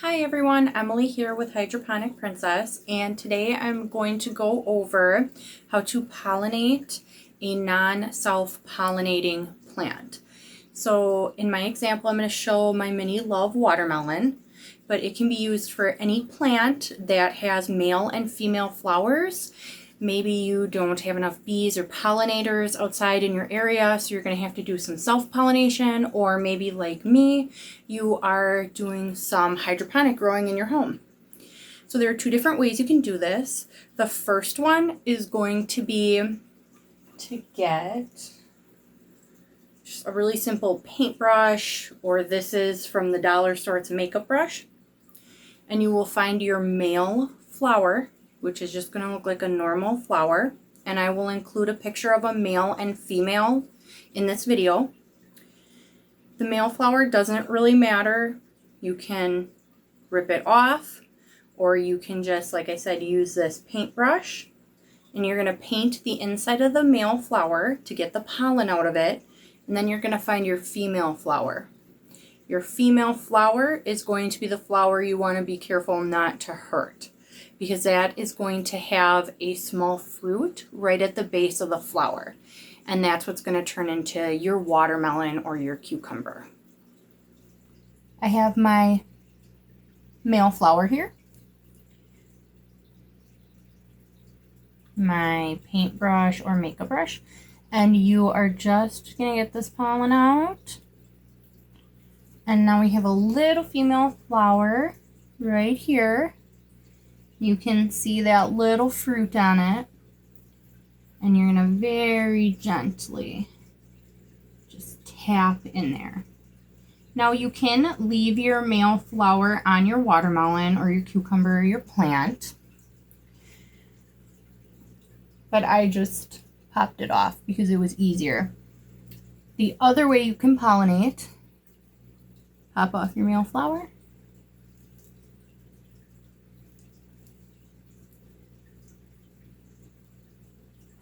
Hi everyone, Emily here with Hydroponic Princess, and today I'm going to go over how to pollinate a non-self-pollinating plant. So in my example, I'm going to show my mini love watermelon, but it can be used for any plant that has male and female flowers. Maybe you don't have enough bees or pollinators outside in your area, so you're going to have to do some self-pollination, or maybe like me, you are doing some hydroponic growing in your home. So there are two different ways you can do this. The first one is going to be to get just a really simple paintbrush, or this is from the dollar store, it's a makeup brush, and you will find your male flower, which is just going to look like a normal flower, and I will include a picture of a male and female in this video. The male flower doesn't really matter. You can rip it off, or you can just, like I said, use this paintbrush, and you're going to paint the inside of the male flower to get the pollen out of it, and then you're going to find your female flower. Your female flower is going to be the flower you want to be careful not to hurt, because that is going to have a small fruit right at the base of the flower. And that's what's going to turn into your watermelon or your cucumber. I have my male flower here, my paintbrush or makeup brush, and you are just going to get this pollen out. And now we have a little female flower right here. You can see that little fruit on it, and you're going to very gently just tap in there. Now you can leave your male flower on your watermelon or your cucumber or your plant, but I just popped it off because it was easier. The other way you can pollinate, pop off your male flower,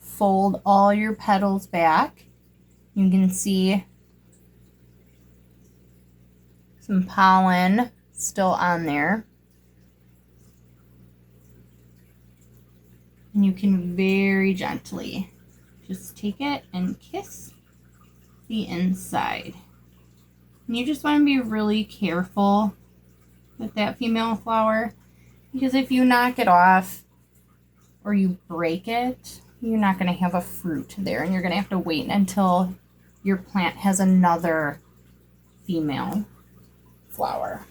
fold all your petals back. You can see some pollen still on there. And you can very gently just take it and kiss the inside. And you just want to be really careful with that female flower, because if you knock it off or you break it, you're not going to have a fruit there, and you're going to have to wait until your plant has another female flower.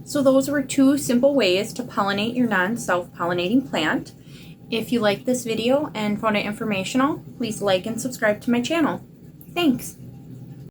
So those were two simple ways to pollinate your non-self-pollinating plant. If you liked this video and found it informational, please like and subscribe to my channel. Thanks!